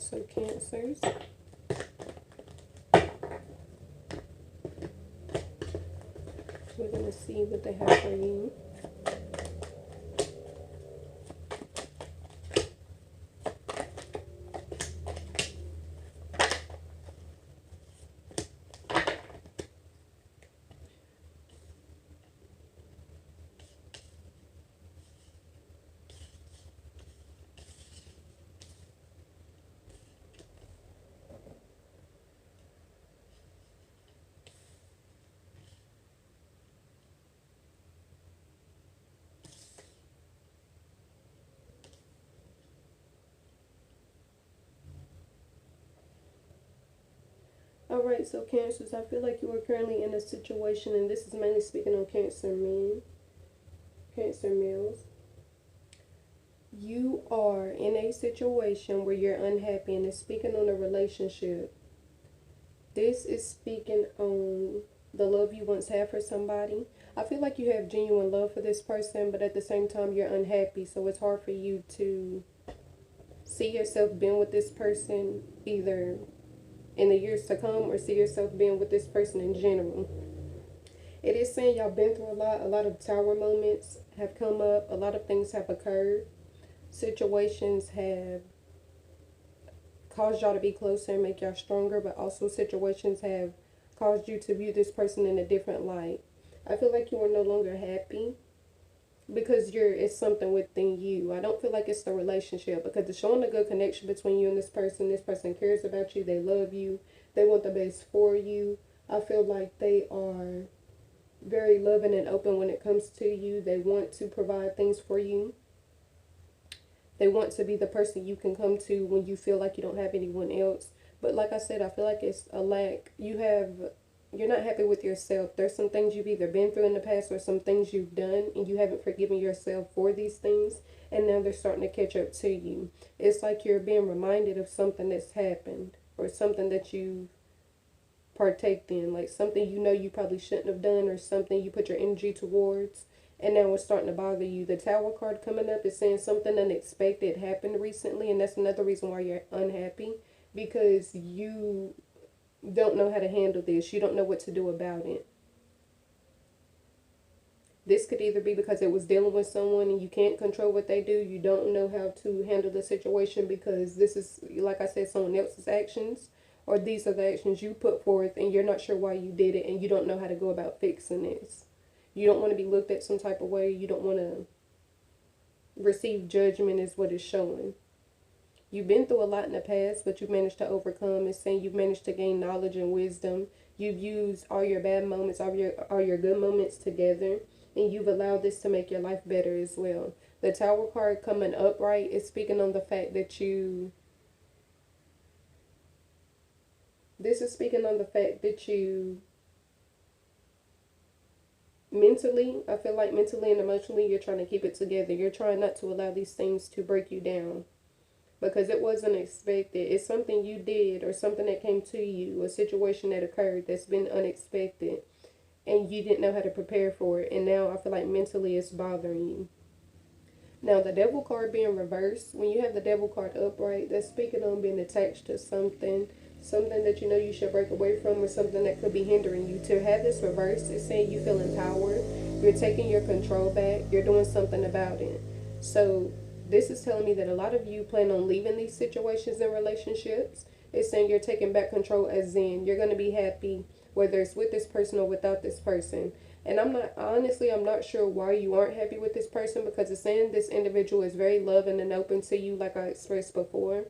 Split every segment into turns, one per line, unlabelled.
Alright, so Cancers. We're going to see what they have for you. Alright, so Cancers, I feel like you are currently in a situation, and this is mainly speaking on Cancer men, Cancer males. You are in a situation where you're unhappy, and it's speaking on a relationship. This is speaking on the love you once had for somebody. I feel like you have genuine love for this person, but at the same time you're unhappy, so it's hard for you to see yourself being with this person either in the years to come or see yourself being with this person in general. It is saying y'all been through a lot of tower moments have come up, a lot of things have occurred, situations have caused y'all to be closer and make y'all stronger, but also situations have caused you to view this person in a different light. I feel like you are no longer happy because it's something within you. I don't feel like it's the relationship, because it's showing a good connection between you and this person. This person cares about you, they love you, they want the best for you. I feel like they are very loving and open when it comes to you. They want to provide things for you. They want to be the person you can come to when you feel like you don't have anyone else. But like I said, I feel like it's a lack. You're not happy with yourself. There's some things you've either been through in the past or some things you've done and you haven't forgiven yourself for these things, and now they're starting to catch up to you. It's like you're being reminded of something that's happened or something that you've partaked in, like something you know you probably shouldn't have done or something you put your energy towards, and now it's starting to bother you. The Tower card coming up is saying something unexpected happened recently, and that's another reason why you're unhappy, because you don't know how to handle this. You don't know what to do about it. This could either be because it was dealing with someone and you can't control what they do. You don't know how to handle the situation because this is, like I said, someone else's actions, or these are the actions you put forth and you're not sure why you did it and you don't know how to go about fixing this. You don't want to be looked at some type of way. You don't want to receive judgment is what it's showing. You've been through a lot in the past, but you've managed to overcome. It's saying you've managed to gain knowledge and wisdom. You've used all your bad moments, all your good moments together, and you've allowed this to make your life better as well. The Tower card coming upright is speaking on the fact that this is speaking on the fact that you mentally, I feel like mentally and emotionally, you're trying to keep it together. You're trying not to allow these things to break you down, because it wasn't expected. It's something you did or something that came to you, a situation that occurred that's been unexpected, and you didn't know how to prepare for it, and now I feel like mentally it's bothering you. Now, the Devil card being reversed, when you have the Devil card upright, that's speaking on being attached to something that you know you should break away from, or something that could be hindering you. To have this reversed is saying you feel empowered, you're taking your control back, you're doing something about it. So this is telling me that a lot of you plan on leaving these situations and relationships. It's saying you're taking back control, as in you're going to be happy whether it's with this person or without this person. And I'm not sure why you aren't happy with this person, because it's saying this individual is very loving and open to you, like I expressed before.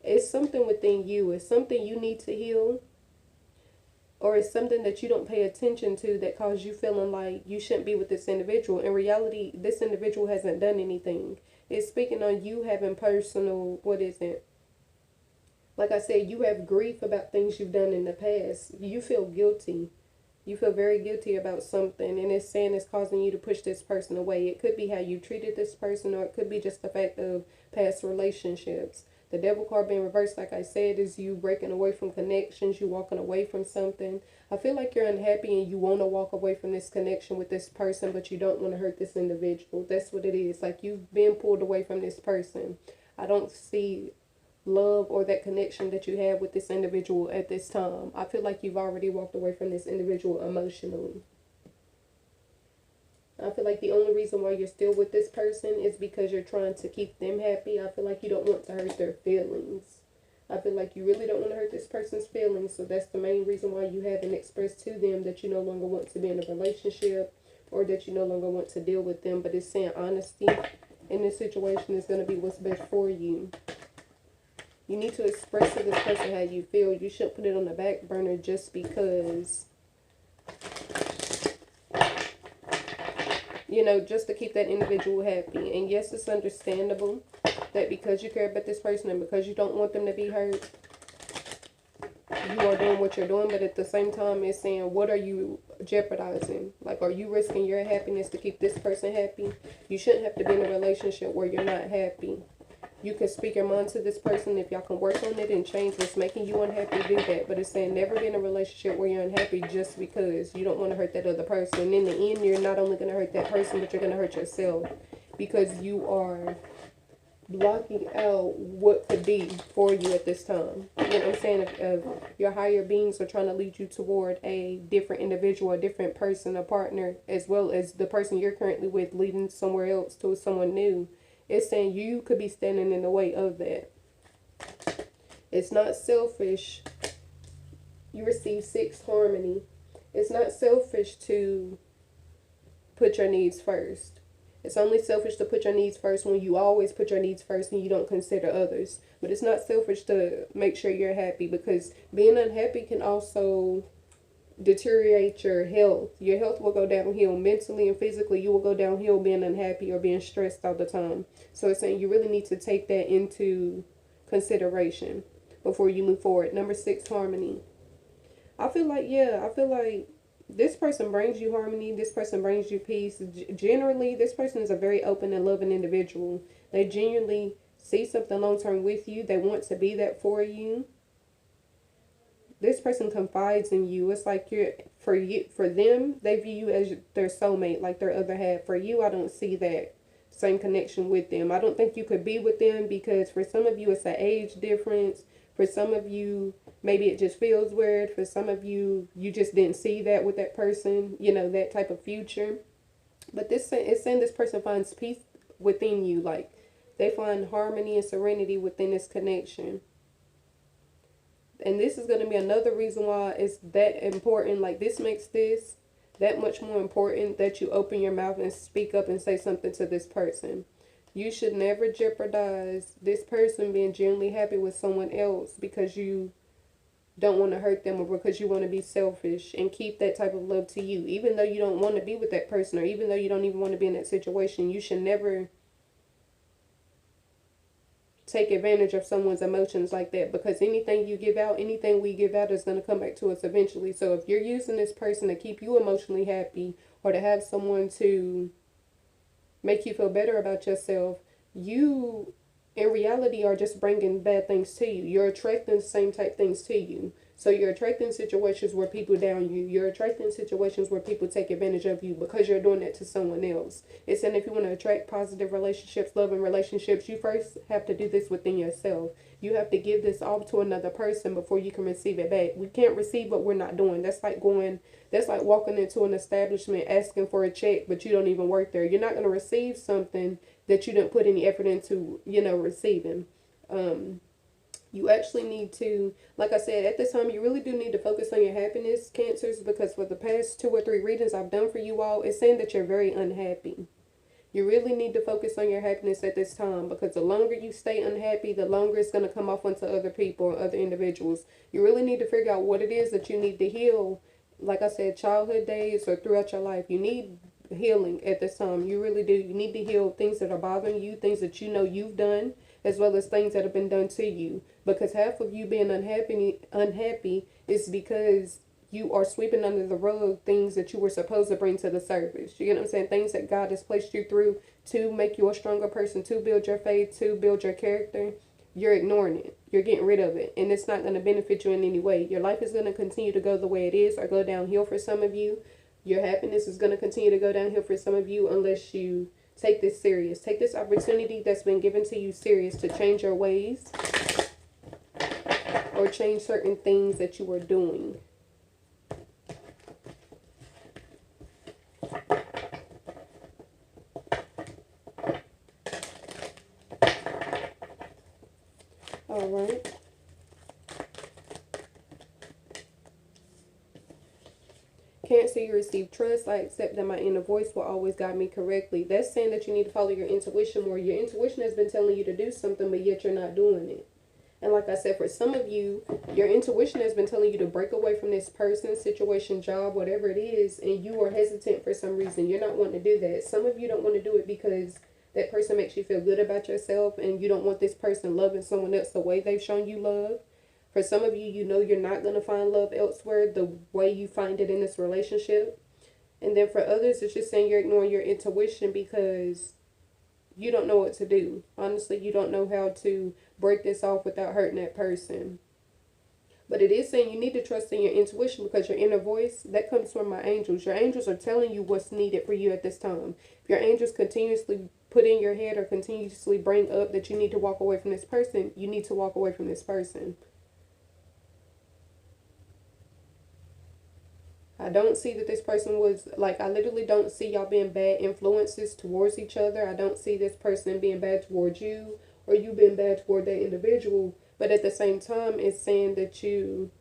It's something within you. It's something you need to heal, or it's something that you don't pay attention to that caused you feeling like you shouldn't be with this individual. In reality, this individual hasn't done anything. It's speaking on you having personal, like I said, you have grief about things you've done in the past. You feel guilty. You feel very guilty about something, and it's saying it's causing you to push this person away. It could be how you treated this person, or it could be just the fact of past relationships. The Devil card being reversed, like I said, is you breaking away from connections, you walking away from something. I feel like you're unhappy and you want to walk away from this connection with this person, but you don't want to hurt this individual. That's what it is. Like, you've been pulled away from this person. I don't see love or that connection that you have with this individual at this time. I feel like you've already walked away from this individual emotionally. I feel like the only reason why you're still with this person is because you're trying to keep them happy. I feel like you don't want to hurt their feelings. I feel like you really don't want to hurt this person's feelings, so that's the main reason why you haven't expressed to them that you no longer want to be in a relationship or that you no longer want to deal with them. But it's saying honesty in this situation is going to be what's best for you. You need to express to this person how you feel. You shouldn't put it on the back burner just because, you know, just to keep that individual happy. And yes, it's understandable that because you care about this person and because you don't want them to be hurt, you are doing what you're doing. But at the same time, it's saying, what are you jeopardizing? Like, are you risking your happiness to keep this person happy? You shouldn't have to be in a relationship where you're not happy. You can speak your mind to this person. If y'all can work on it and change what's making you unhappy, do that. But it's saying never be in a relationship where you're unhappy just because you don't want to hurt that other person. And in the end, you're not only going to hurt that person, but you're going to hurt yourself because you are blocking out what could be for you at this time. You know what I'm saying? If your higher beings are trying to lead you toward a different individual, a different person, a partner, as well as the person you're currently with leading somewhere else to someone new. It's saying you could be standing in the way of that. It's not selfish. You receive 6 harmony. It's not selfish to put your needs first. It's only selfish to put your needs first when you always put your needs first and you don't consider others. But it's not selfish to make sure you're happy, because being unhappy can also deteriorate your health. Your health will go downhill mentally and physically. You will go downhill being unhappy or being stressed all the time. So it's saying you really need to take that into consideration before you move forward. Number 6, harmony. I feel like this person brings you harmony. This person brings you peace. Generally, this person is a very open and loving individual. They genuinely see something long-term with you. They want to be that for you. This person confides in you. It's like for them, they view you as their soulmate, like their other half. For you, I don't see that same connection with them. I don't think you could be with them because for some of you, it's an age difference. For some of you, maybe it just feels weird. For some of you, you just didn't see that with that person, you know, that type of future. But it's saying this person finds peace within you. Like, they find harmony and serenity within this connection. And this is going to be another reason why it's that important. Like, this makes this that much more important that you open your mouth and speak up and say something to this person. You should never jeopardize this person being genuinely happy with someone else because you don't want to hurt them or because you want to be selfish and keep that type of love to you. Even though you don't want to be with that person or even though you don't even want to be in that situation, you should never take advantage of someone's emotions like that, because anything you give out, anything we give out is going to come back to us eventually. So if you're using this person to keep you emotionally happy or to have someone to make you feel better about yourself, you in reality are just bringing bad things to you. You're attracting the same type things to you. So you're attracting situations where people down you. You're attracting situations where people take advantage of you because you're doing that to someone else. It's saying if you want to attract positive relationships, loving relationships, you first have to do this within yourself. You have to give this off to another person before you can receive it back. We can't receive what we're not doing. That's like walking into an establishment asking for a check, but you don't even work there. You're not going to receive something that you didn't put any effort into, receiving. You actually need to, like I said, at this time, you really do need to focus on your happiness, Cancers, because for the past 2 or 3 readings I've done for you all, it's saying that you're very unhappy. You really need to focus on your happiness at this time, because the longer you stay unhappy, the longer it's going to come off onto other people or other individuals. You really need to figure out what it is that you need to heal. Like I said, childhood days or throughout your life, you need healing at this time. You really do. You need to heal things that are bothering you, things that you know you've done, as well as things that have been done to you. Because half of you being unhappy is because you are sweeping under the rug things that you were supposed to bring to the surface. You get what I'm saying? Things that God has placed you through to make you a stronger person, to build your faith, to build your character. You're ignoring it. You're getting rid of it. And it's not going to benefit you in any way. Your life is going to continue to go the way it is or go downhill for some of you. Your happiness is going to continue to go downhill for some of you unless you take this serious. Take this opportunity that's been given to you serious to change your ways or change certain things that you were doing. All right. Cancer, you receive trust. I accept that my inner voice will always guide me correctly. That's saying that you need to follow your intuition more. Your intuition has been telling you to do something, but yet you're not doing it. And like I said, for some of you, your intuition has been telling you to break away from this person, situation, job, whatever it is, and you are hesitant for some reason. You're not wanting to do that. Some of you don't want to do it because that person makes you feel good about yourself, and you don't want this person loving someone else the way they've shown you love. For some of you, you know you're not going to find love elsewhere the way you find it in this relationship. And then for others, it's just saying you're ignoring your intuition because you don't know what to do. Honestly, you don't know how to break this off without hurting that person. But it is saying you need to trust in your intuition, because your inner voice, that comes from my angels. Your angels are telling you what's needed for you at this time. If your angels continuously put in your head or continuously bring up that you need to walk away from this person, you need to walk away from this person. I don't see that this person was, like, I literally don't see y'all being bad influences towards each other. I don't see this person being bad towards you or you being bad toward that individual. But at the same time, it's saying that you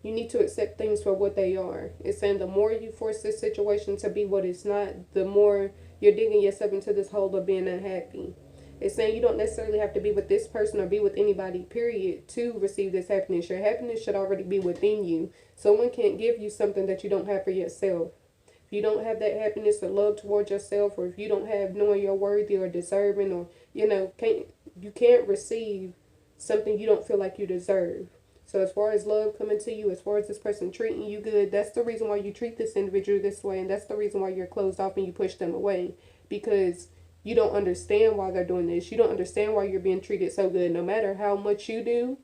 need to accept things for what they are. It's saying the more you force this situation to be what it's not, the more you're digging yourself into this hole of being unhappy. It's saying you don't necessarily have to be with this person or be with anybody, period, to receive this happiness. Your happiness should already be within you. Someone can't give you something that you don't have for yourself. If you don't have that happiness or love towards yourself, or if you don't have knowing you're worthy or deserving, or, you can't receive something you don't feel like you deserve. So as far as love coming to you, as far as this person treating you good, that's the reason why you treat this individual this way, and that's the reason why you're closed off and you push them away, because you don't understand why they're doing this. You don't understand why you're being treated so good. No matter how much you do,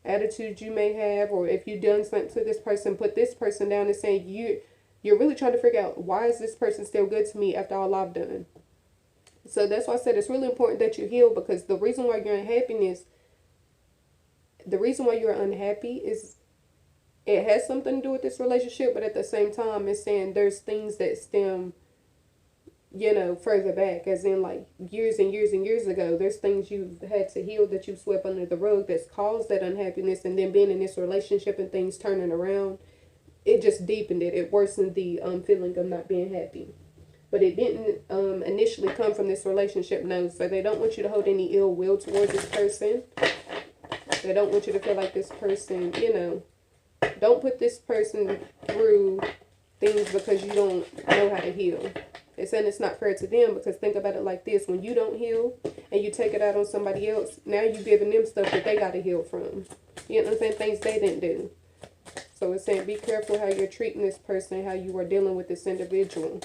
attitude you may have, or if you've done something to this person, put this person down and say you're really trying to figure out, why is this person still good to me after all I've done? So that's why I said it's really important that you heal, because the reason why you're unhappy is it has something to do with this relationship, but at the same time, it's saying there's things that stem further back, as in like years and years and years ago. There's things you've had to heal that you've swept under the rug that's caused that unhappiness, and then being in this relationship and things turning around, it just deepened it. It worsened the feeling of not being happy. But it didn't initially come from this relationship, no. So they don't want you to hold any ill will towards this person. They don't want you to feel like this person, don't put this person through things because you don't know how to heal. It's saying it's not fair to them, because think about it like this. When you don't heal and you take it out on somebody else, now you're giving them stuff that they got to heal from. You know what I'm saying? Things they didn't do. So it's saying be careful how you're treating this person, how you are dealing with this individual.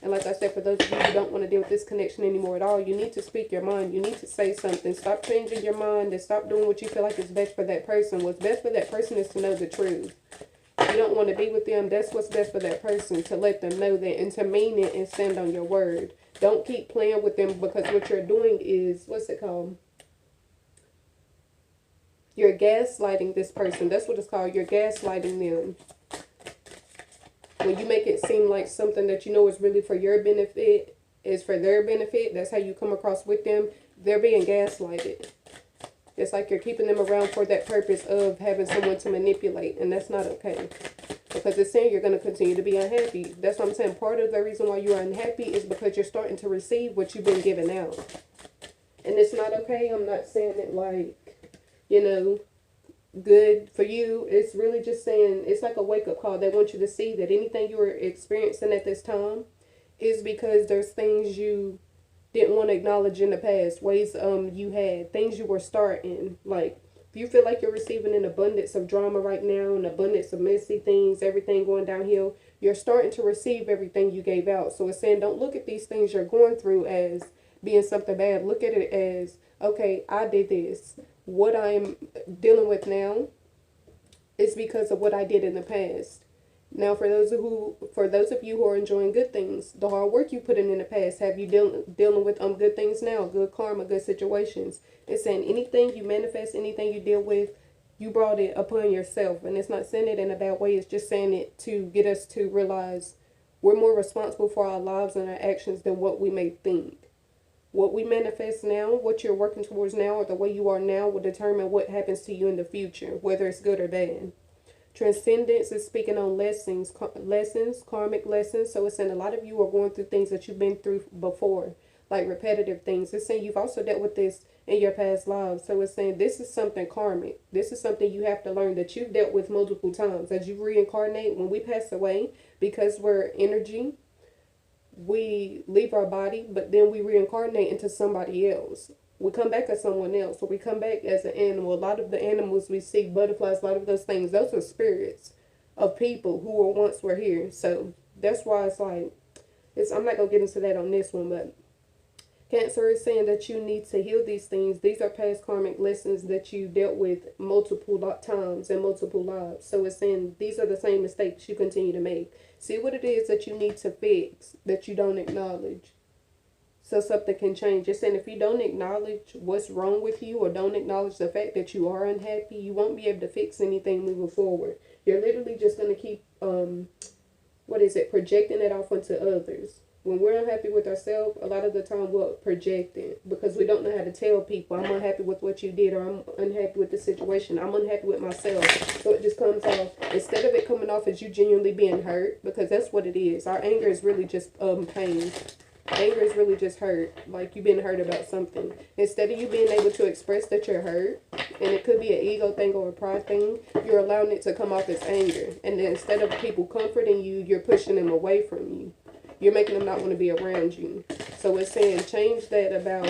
And like I said, for those of you who don't want to deal with this connection anymore at all, you need to speak your mind. You need to say something. Stop changing your mind and stop doing what you feel like is best for that person. What's best for that person is to know the truth. You don't want to be with them, that's what's best for that person, to let them know that and to mean it and stand on your word. Don't keep playing with them, because what you're doing is, you're gaslighting this person. That's what it's called. You're gaslighting them. When you make it seem like something that you know is really for your benefit is for their benefit, that's how you come across with them. They're being gaslighted. It's like you're keeping them around for that purpose of having someone to manipulate, and that's not okay. Because it's saying you're going to continue to be unhappy. That's what I'm saying. Part of the reason why you are unhappy is because you're starting to receive what you've been giving out. And it's not okay. I'm not saying it like, good for you. It's really just saying it's like a wake-up call. They want you to see that anything you were experiencing at this time is because there's things you didn't want to acknowledge in the past, ways you had, things you were starting. Like, if you feel like you're receiving an abundance of drama right now, an abundance of messy things, everything going downhill, you're starting to receive everything you gave out. So it's saying don't look at these things you're going through as being something bad. Look at it as, okay, I did this. What I'm dealing with now is because of what I did in the past. Now, for those of you who are enjoying good things, the hard work you put in the past, have you dealing with good things now, good karma, good situations. It's saying anything you manifest, anything you deal with, You brought it upon yourself. And it's not saying it in a bad way. It's just saying it to get us to realize we're more responsible for our lives and our actions than what we may think. What we manifest now, what you're working towards now, or the way you are now will determine what happens to you in the future, whether it's good or bad. Transcendence is speaking on karmic lessons. So it's saying a lot of you are going through things that you've been through before, like repetitive things. It's saying you've also dealt with this in your past lives. So it's saying this is something karmic. This is something you have to learn that you've dealt with multiple times. As you reincarnate, when we pass away, because we're energy, we leave our body, but then we reincarnate into somebody else. We come back as someone else, or we come back as an animal. A lot of the animals we see, butterflies, a lot of those things, those are spirits of people who were here. So that's why it's like, I'm not gonna get into that on this one, but Cancer is saying that you need to heal these things. These are past karmic lessons that you dealt with multiple times and multiple lives. So it's saying these are the same mistakes you continue to make. See what it is that you need to fix that you don't acknowledge, so something can change. It's saying if you don't acknowledge what's wrong with you, or don't acknowledge the fact that you are unhappy, you won't be able to fix anything moving forward. You're literally just going to keep, projecting it off onto others. When we're unhappy with ourselves, a lot of the time we'll project it because we don't know how to tell people, I'm unhappy with what you did, or I'm unhappy with the situation, I'm unhappy with myself. So it just comes off, instead of it coming off as you genuinely being hurt, because that's what it is. Our anger is really just pain. Anger is really just hurt, like you've been hurt about something. Instead of you being able to express that you're hurt, and it could be an ego thing or a pride thing, you're allowing it to come off as anger. And then instead of people comforting you, you're pushing them away from you. You're making them not want to be around you. So it's saying change that about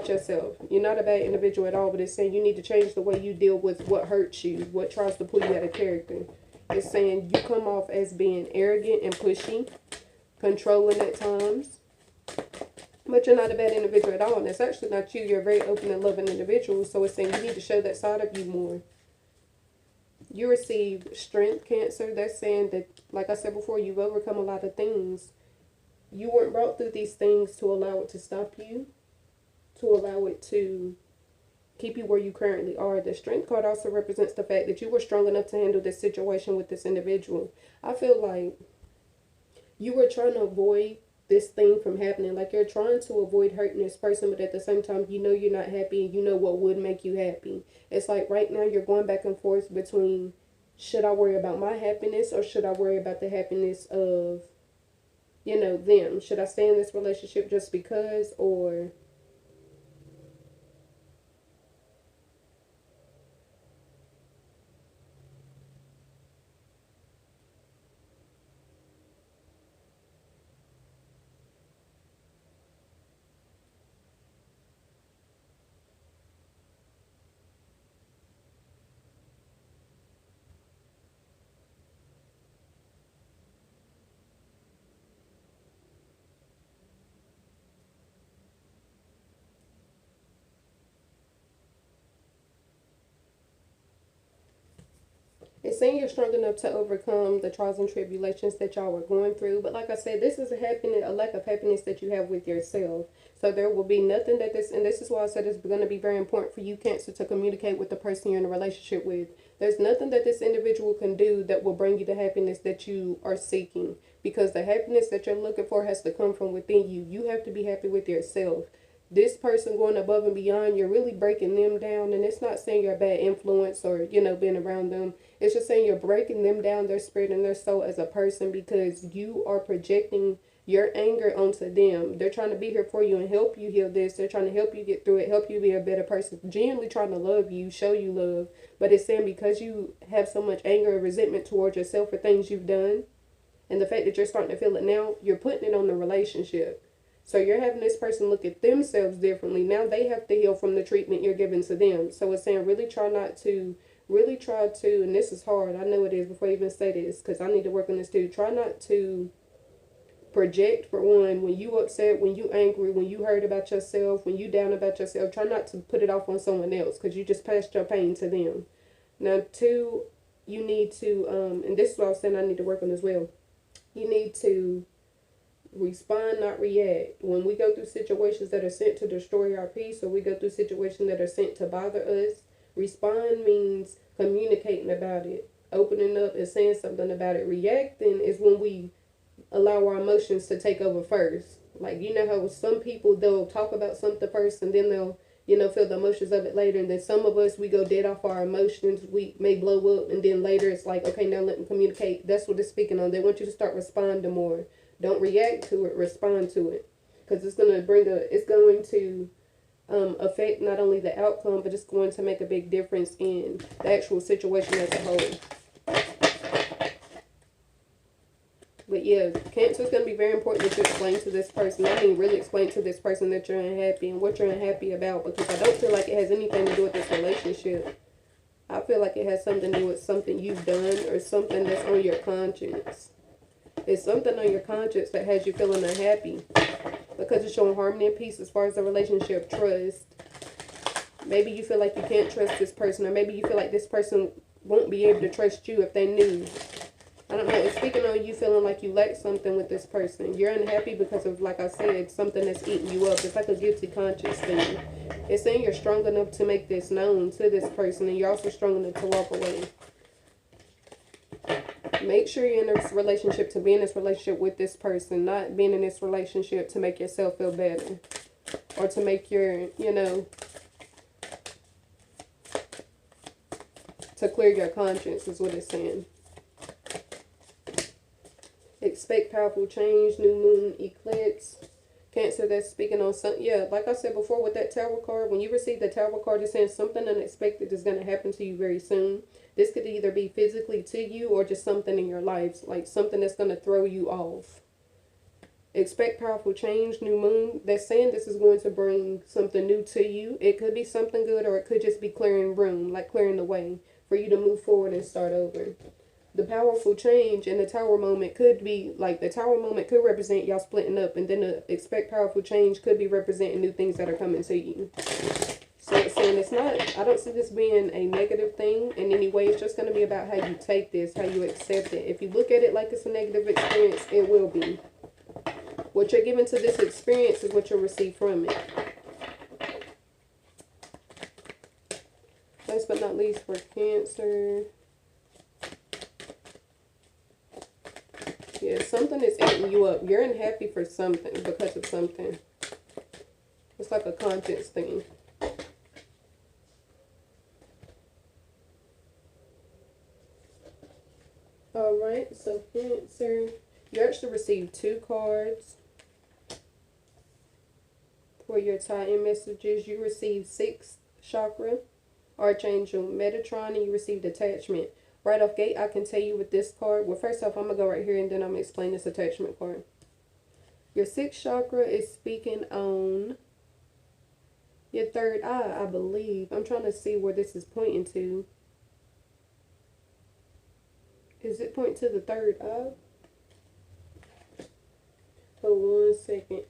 yourself. You're not a bad individual at all, but it's saying you need to change the way you deal with what hurts you, what tries to pull you out of character. It's saying you come off as being arrogant and pushy, controlling at times, but you're not a bad individual at all. And it's actually not you. You're a very open and loving individual. So it's saying you need to show that side of you more. You receive strength, Cancer. That's saying that, like I said before, you've overcome a lot of things. You weren't brought through these things to allow it to stop you, to allow it to keep you where you currently are. The strength card also represents the fact that you were strong enough to handle this situation with this individual. I feel like you were trying to avoid this thing from happening. Like you're trying to avoid hurting this person, but at the same time, you know you're not happy and you know what would make you happy. It's like right now you're going back and forth between, should I worry about my happiness or should I worry about the happiness of, them? Should I stay in this relationship just because, or... It's saying you're strong enough to overcome the trials and tribulations that y'all were going through. But like I said, this is a lack of happiness that you have with yourself. So there will be nothing and this is why I said it's going to be very important for you, Cancer, to communicate with the person you're in a relationship with. There's nothing that this individual can do that will bring you the happiness that you are seeking. Because the happiness that you're looking for has to come from within you. You have to be happy with yourself. This person going above and beyond, you're really breaking them down. And it's not saying you're a bad influence or, being around them. It's just saying you're breaking them down, their spirit and their soul as a person, because you are projecting your anger onto them. They're trying to be here for you and help you heal this. They're trying to help you get through it, help you be a better person, genuinely trying to love you, show you love. But it's saying because you have so much anger and resentment towards yourself for things you've done, and the fact that you're starting to feel it now, you're putting it on the relationship. So you're having this person look at themselves differently. Now they have to heal from the treatment you're giving to them. So it's saying really try to, and this is hard, I know it is before I even say this, because I need to work on this too. Try not to project, for one, when you upset, when you angry, when you hurt about yourself, when you down about yourself, try not to put it off on someone else, because you just passed your pain to them. Now, two, you need to, and this is what I was saying I need to work on as well. You need to respond, not react. When we go through situations that are sent to destroy our peace, or we go through situations that are sent to bother us, Respond means communicating about it, opening up and saying something about it. Reacting is when we allow our emotions to take over first. Like, you know how some people, they'll talk about something first and then they'll, feel the emotions of it later. And then some of us, we go dead off our emotions. We may blow up and then later it's like, okay, now let me communicate. That's what it's speaking on. They want you to start responding more. Don't react to it, respond to it. Because it's going to affect not only the outcome, but it's going to make a big difference in the actual situation as a whole. But yeah, Cancer is going to be very important that you explain to this person. I mean, really explain to this person that you're unhappy and what you're unhappy about. Because I don't feel like it has anything to do with this relationship. I feel like it has something to do with something you've done or something that's on your conscience. It's something on your conscience that has you feeling unhappy. Because it's showing harmony and peace as far as the relationship, trust. Maybe you feel like you can't trust this person. Or maybe you feel like this person won't be able to trust you if they knew. I don't know. It's speaking on you feeling like you lack something with this person. You're unhappy because of, like I said, something that's eating you up. It's like a guilty conscience thing. It's saying you're strong enough to make this known to this person. And you're also strong enough to walk away. Make sure you're in this relationship to be in this relationship with this person. Not being in this relationship to make yourself feel better. Or to make your, to clear your conscience is what it's saying. Expect powerful change, new moon, eclipse. Cancer, that's speaking on something. Yeah, like I said before with that tarot card, when you receive the tarot card, it's saying something unexpected is going to happen to you very soon. This could either be physically to you or just something in your life, like something that's going to throw you off. Expect powerful change, new moon. That's saying this is going to bring something new to you. It could be something good or it could just be clearing room, like clearing the way for you to move forward and start over. The powerful change in the tower moment could be, like, the tower moment could represent y'all splitting up. And then the expect powerful change could be representing new things that are coming to you. So it's saying it's not, I don't see this being a negative thing in any way. It's just going to be about how you take this, how you accept it. If you look at it like it's a negative experience, it will be. What you're giving to this experience is what you'll receive from it. Last but not least for Cancer. Yeah, something is eating you up. You're unhappy for something, because of something. It's like a conscience thing. Alright, so Cancer, you actually received 2 cards for your tie-in messages. You received 6th chakra, Archangel Metatron, and you received attachment. Right off gate, I can tell you with this card. Well, first off, I'm going to go right here and then I'm going to explain this attachment card. Your 6th chakra is speaking on your 3rd eye, I believe. I'm trying to see where this is pointing to. Is it pointing to the 3rd eye? Hold 1 second.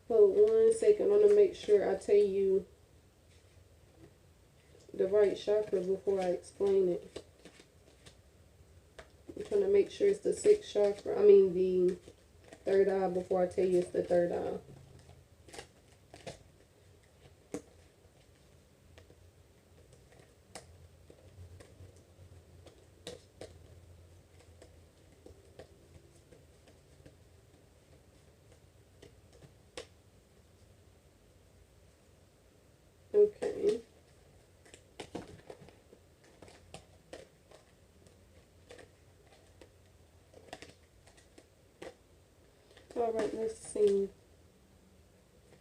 Hold 1 second. I want to make sure I tell you the right chakra before I explain it. I'm trying to make sure it's the 6th chakra. I mean the 3rd eye before I tell you it's the 3rd eye. Okay. Alright, let's see.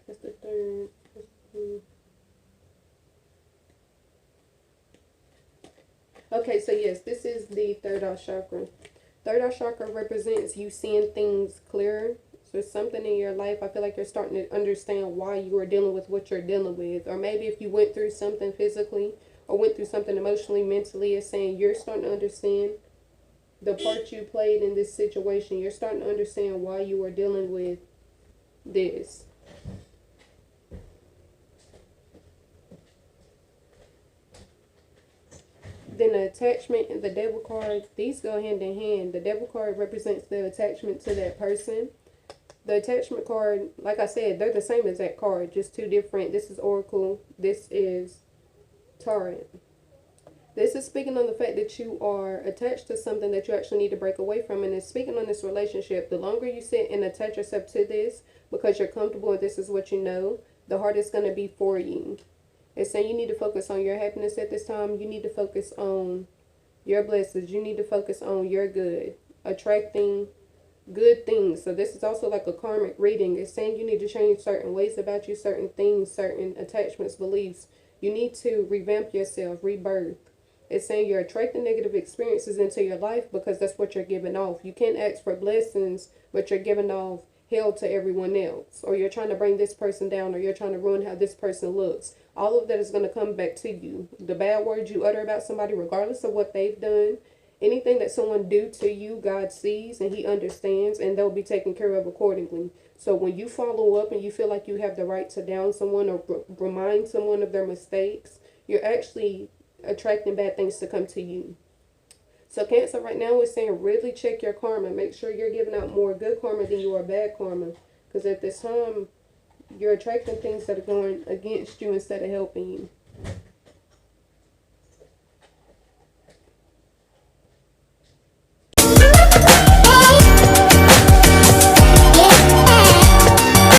That's the 3rd. Okay, so yes, this is the 3rd eye chakra. 3rd eye chakra represents you seeing things clearer. So it's something in your life, I feel like you're starting to understand why you are dealing with what you're dealing with. Or maybe if you went through something physically or went through something emotionally, mentally, it's saying you're starting to understand the part you played in this situation. You're starting to understand why you are dealing with this. Then the attachment and the devil card, these go hand in hand. The devil card represents the attachment to that person. The attachment card, like I said, they're the same exact card, just two different. This is Oracle. This is Tarot. This is speaking on the fact that you are attached to something that you actually need to break away from. And it's speaking on this relationship. The longer you sit and attach yourself to this because you're comfortable and this is what you know, the harder it's going to be for you. It's saying you need to focus on your happiness at this time. You need to focus on your blessings. You need to focus on your good. Attracting good things. So this is also like a karmic reading. It's saying you need to change certain ways about you, certain things, certain attachments, beliefs. You need to revamp yourself, rebirth. It's saying you're attracting negative experiences into your life because that's what you're giving off. You can't ask for blessings, but you're giving off hell to everyone else. Or you're trying to bring this person down, or you're trying to ruin how this person looks. All of that is going to come back to you. The bad words you utter about somebody, regardless of what they've done, anything that someone do to you, God sees and he understands, and they'll be taken care of accordingly. So when you follow up and you feel like you have the right to down someone or remind someone of their mistakes, you're actually attracting bad things to come to you. So Cancer, right now is saying really check your karma. Make sure you're giving out more good karma than you are bad karma. Because at this time, you're attracting things that are going against you instead of helping you.